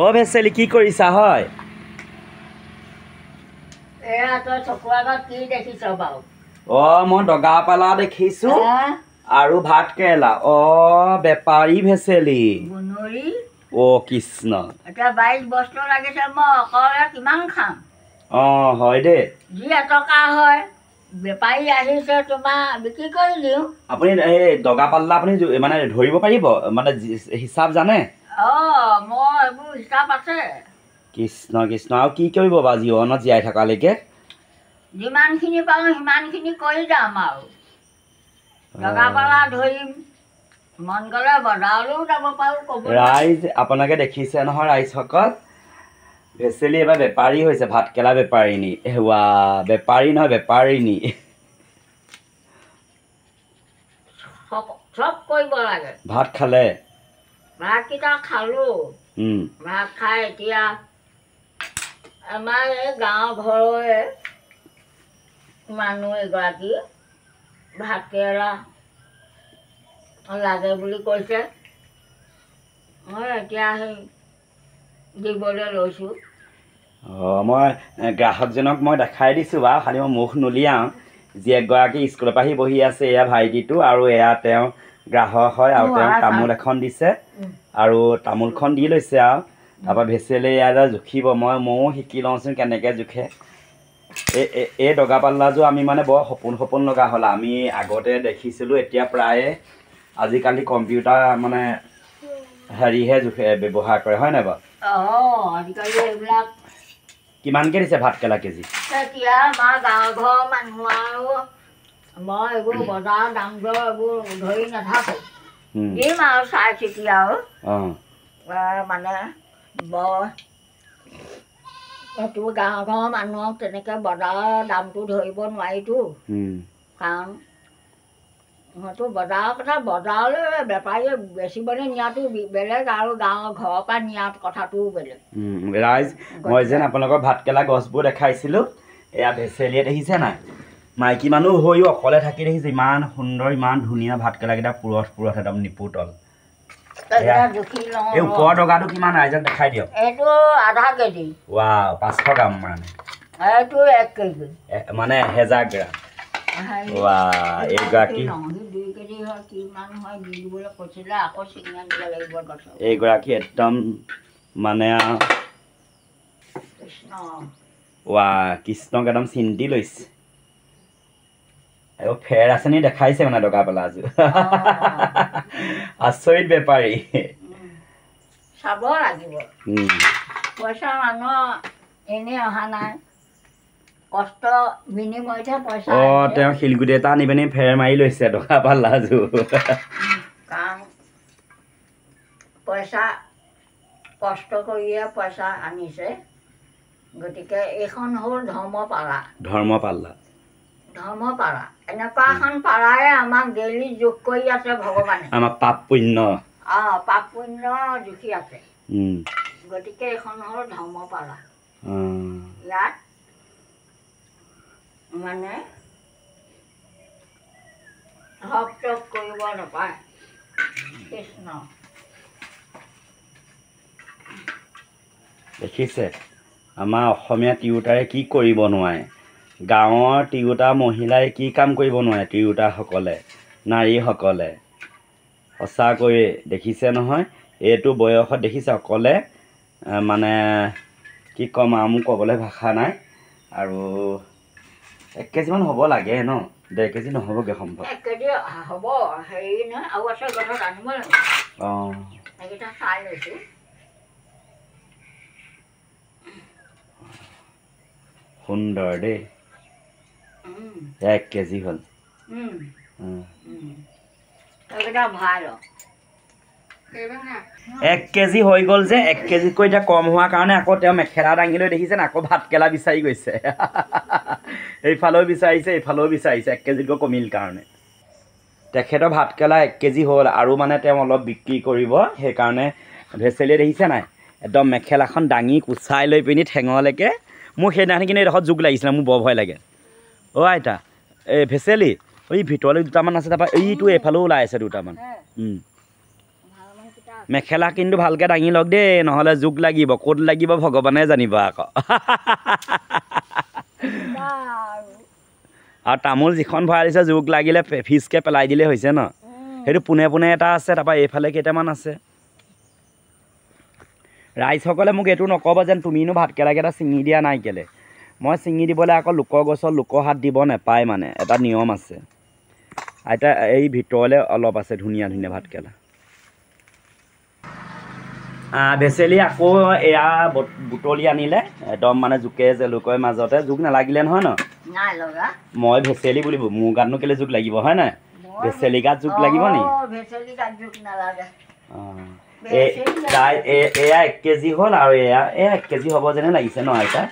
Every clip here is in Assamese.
অ ভেচেলি কি কৰিছা হয় এয়া তই চকুৰ আগত কি দেখিছ বাৰু? অ মই দগা পালা দেখিছো আৰু ভাত কেৰেলা অ বেপাৰী ভেচেলি গুণৰি অ কৃষ্ণ এতিয়া 22 বস্তু লাগিছে মই অকলে কিমান খাম অ হয় দে যি এটকা হয় বেপাৰী আহিছে তোমাৰ বিক্ৰী কৰি দিওঁ আপুনি এই দগা পাল্লা আপুনি মানে ধৰিব পাৰিব মানে হিচাপ জানে অ মই এইবোৰ হিচাপ আছে কৃষ্ণ কৃষ্ণ আৰু কি কৰিব বাৰু জীৱনত জীয়াই থকালৈকে যিমানখিনি পাওঁ সিমানখিনি কৰি যাম আৰু দগা পাল্লা ধৰিম মন গ'লে বজাৰলৈও যাব পাৰোঁ ক'ব ৰাইজ আপোনালোকে দেখিছে নহয় ৰাইজসকল ভেচেলি এবাৰ বেপাৰী হৈছে ভাতকেৰেলা বেপাৰীনি হোৱা বেপাৰী নহয় বেপাৰীনি চব কৰিব লাগে ভাত খালে ভাতকেইটা খালোঁ ভাত খাই এতিয়া আমাৰ এই গাঁৱৰ ঘৰৰে মানুহ এগৰাকী ভাতকেৰেলা লাগে বুলি কৈছে মই এতিয়া সেই দিবলৈ লৈছোঁ অঁ মই গ্ৰাহকজনক মই দেখাই দিছোঁ বাৰু খালি মই মুখ নুলিয়াওঁ জীয়েকগৰাকী স্কুলৰ পৰা আহি বহি আছে এয়া ভাইটিটো আৰু এয়া তেওঁ গ্ৰাহক হয় আৰু তেওঁ তামোল এখন দিছে আৰু তামোলখন দি লৈছে আৰু তাৰপৰা ভেচেলি এয়া জুখিব ময়ো শিকি লওঁচোন কেনেকৈ জোখে এই দগা পাল্লাযোৰ আমি মানে বৰ সপোন লগা হ'ল আমি আগতে দেখিছিলোঁ এতিয়া প্ৰায়ে আজিকালি কম্পিউটাৰ মানে হেৰিহে জোখে ব্যৱহাৰ কৰে হয় নাই বাৰু অঁ আজিকালি এইবিলাক কিমানকৈ দিছে ভাতকেৰেলা কেজি এতিয়া আমাৰ গাঁৱৰ ঘৰৰ মানুহ আৰু মই এইবোৰ বজাৰৰ দাম দৰ এইবোৰ ধৰি নাথাকোঁ দিম আৰু চাই চিতি আৰু মানে বৰ এইটো গাঁৱৰ ঘৰৰ মানুহক তেনেকৈ বজাৰৰ দামটো ধৰিব নোৱাৰিতো কাৰণ হয়তো বজাৰৰ কথা বজাৰলৈ বেপাৰীয়ে বেচিবলৈ নিয়াটো বেলেগ আৰু গাঁৱৰ ঘৰৰ পৰা নিয়াত কথাটোও বেলেগ ৰাইজ মই যেন আপোনালোকৰ ভাতকেৰেলা গছবোৰ দেখাইছিলোঁ এয়া ভেচেলিয়ে দেখিছে নাই মাইকী মানুহ হৈও অকলে থাকি দেখিছে ইমান সুন্দৰ ইমান ধুনীয়া ভাতকেৰেলাকেইটা পুৰঠ একদম নিপুতল এই ওপৰৰ দগাটো কিমান ৰাইজক দেখাই দিয়ক এইটো আধা কেজি ৱাও 500 গ্ৰাম মানে এইটো 1 কেজি মানে 1000 গ্ৰাম ৱা এইগৰাকী এইগৰাকী একদম মানে ৱা কৃষ্ণক একদম চিন্তি লৈছে আৰু ফেৰ আছে নি দেখাইছে মানে দগা পাল্লাযোৰ আচৰিত বেপাৰী চাব লাগিব পইচা মানুহ এনেই অহা নাই কষ্ট বিনিময়তহে পইচা তেওঁ শিলগুটি এটা আনি পিনি ফেৰ মাৰি লৈছে দগা পাল্লাযোৰ কাৰণ পইচা কষ্ট কৰিয়ে পইচা আনিছে গতিকে এইখন হ'ল ধৰ্মপাল্লা এনেকুৱা এখন পাৰাই আমাক ডেইলি যোগ কৰি আছে ভগৱানে আমাক পাপ পুণ্য পাপ পুণ্য জুখি আছে গতিকে এইখন হ'ল ধৰ্মপাল্লা ইয়াত মানে হক চক কৰিব নাপায় কৃষ্ণ দেখিছে আমাৰ অসমীয়া তিৰোতাৰে কি কৰিব নোৱাৰে গাঁৱৰ তিৰোতা মহিলাই কি কাম কৰিব নোৱাৰে তিৰোতাসকলে নাৰীসকলে সঁচাকৈয়ে দেখিছে নহয় এইটো বয়সত দেখিছে অকলে মানে কি ক'ম আৰু মোৰ ক'বলৈ ভাষা নাই আৰু 1 কেজিমান হ'ব লাগে ন 1.5 কেজি নহ'বগৈ সম্ভৱ 1 কেজি হ'ব হেৰি নহয় আৰু আছে গছত আনিব লাগিব সেইকেইটা চাই লৈছোঁ সুন্দৰ দেই 1 কেজি হ'ল সেইকেইটা ভৰাই লওঁ 1 কেজি হৈ গ'ল যে 1 কেজিতকৈ এতিয়া কম হোৱাৰ কাৰণে আকৌ তেওঁ মেখেলা দাঙি লৈ দেখিছে আকৌ ভাতকেৰেলা বিচাৰি গৈছে এইফালেও বিচাৰিছে এইফালেও বিচাৰিছে 1 কেজিতকৈ কমিল কাৰণে তেখেতৰ ভাতকেৰেলা 1 কেজি হ'ল আৰু মানে তেওঁ অলপ বিক্ৰী কৰিব সেইকাৰণে ভেচেলিয়ে দেখিছে নাই একদম মেখেলাখন দাঙি কুচাই লৈ পিনি ঠেঙলৈকে মোৰ সেইদিনাখনি কিন্তু এইডোখৰত জোক লাগিছিলে মোৰ বৰ ভয় লাগে অ' আইতা এই ভেচেলি এই ভিতৰলৈ দুটামান আছে তাৰপৰা এইটো এইফালেও ওলাই আছে দুটামান মেখেলা কিন্তু ভালকৈ দাঙি লওক দেই নহ'লে জোক লাগিব ক'ত লাগিব ভগৱানে জানিব আকৌ আৰু তামোল যিখন ভৰাই দিছে জোক লাগিলে ফিজকৈ পেলাই দিলেই হৈছে ন সেইটো পোনে পোনে এটা আছে তাৰপৰা এইফালে কেইটামান আছে ৰাইজসকলে মোক এইটো নক'ব যেন তুমিনো ভাতকেৰেলাকেইটা ছিঙি দিয়া নাই কেলৈ মই ছিঙি দিবলৈ আকৌ লোকৰ গছত লোকৰ হাত দিব নাপায় মানে এটা নিয়ম আছে আইতা এই ভিতৰলৈ অলপ আছে ধুনীয়া ধুনীয়া ভাতকেৰেলা বেচেলি আকৌ এয়া বুটলি আনিলে একদম মানে জোকে জেলুকৰ মাজতে জোক নালাগিলে নহয় ন মই ভেচেলি বুলি মোৰ গাতনো কেলৈ জোক লাগিব হয় নাই ভেচেলি গাত জোক লাগিব নি এয়া 1 কেজি হ'ল আৰু এয়া 1 কেজি হ'ব যেনে লাগিছে ন আইতা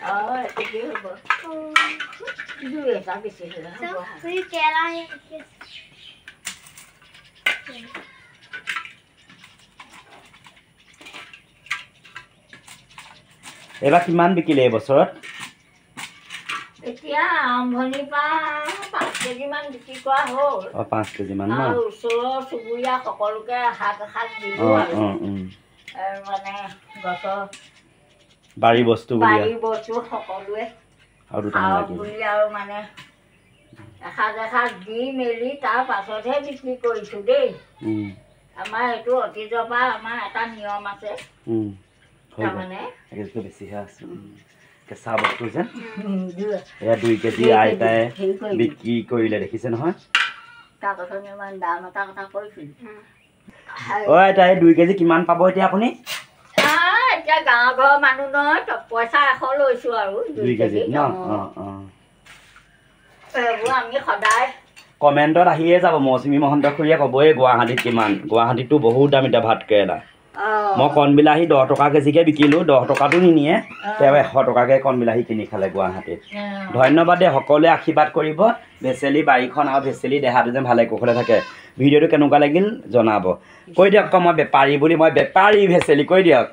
এইবাৰ কিমান বিকিলে এই বছৰত এতিয়া আৰম্ভণিৰ পৰা 5 কেজিমান বিক্ৰী কৰা হ'ল 5 কেজিমান ন ওচৰৰ চুবুৰীয়া সকলোকে হাত দিলোঁ মানে গছৰ বাৰী বস্তু সকলোৱে আৰু মানে এসাঁজ দি মেলি তাৰ পাছতহে বিক্ৰী কৰিছোঁ দেই আমাৰ এইটো অতীজৰ পৰা আমাৰ এটা নিয়ম আছে তাৰমানে বেছিহে আছে কেঁচা বস্তু যে এয়া 2 কেজি আইতাই বিক্ৰী কৰিলে দেখিছে নহয় তাৰ কথা ইমান দাম এটা কথা কৈছিলোঁ আইতা এই 2 কেজি কিমান পাব এতিয়া আপুনি এতিয়া গাঁৱৰ ঘৰৰ মানুহ নহয় পইচা 100 লৈছোঁ আৰু 2 কেজি ন এইবোৰ আমি সদায় কমেণ্টত আহিয়ে যাব মৌচুমী মহন্ত খুৰীয়ে ক'বই গুৱাহাটীত কিমান গুৱাহাটীততো বহুত দাম এতিয়া ভাতকেৰেলা মই কণবিলাহী 10 টকা কেজিকৈ বিকিলোঁ 10 টকাটো নিনিয়ে তেওঁ 100 টকাকৈ কণবিলাহী কিনি খালে গুৱাহাটীত ধন্যবাদ দেই সকলোৱে আশীৰ্বাদ কৰিব ভেচেলি বাৰীখন আৰু ভেচেলি দেহাটো যেন ভালে কুশলে থাকে ভিডিঅ'টো কেনেকুৱা লাগিল জনাব কৈ দিয়ক আকৌ মই বেপাৰী বুলি মই বেপাৰী ভেচেলি কৈ দিয়ক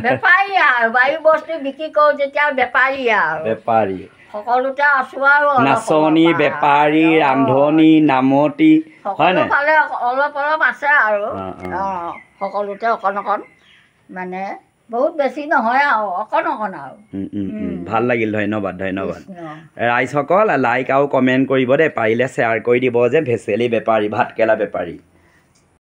বেপাৰী আৰু বাৰী বস্তু বিক্ৰী কৰোঁ যেতিয়া বেপাৰী আৰু বেপাৰী সকলোতে আছোঁ আৰু নাচনী বেপাৰী ৰান্ধনী নামতি হয় নাই অলপ আছে আৰু সকলোতে অকণ মানে বহুত বেছি নহয় আৰু অকণ আৰু ভাল লাগিল ধন্যবাদ ৰাইজসকল লাইক আৰু কমেণ্ট কৰিব দেই পাৰিলে শ্বেয়াৰ কৰি দিব যে ভেচেলি বেপাৰী ভাতকেৰেলা বেপাৰী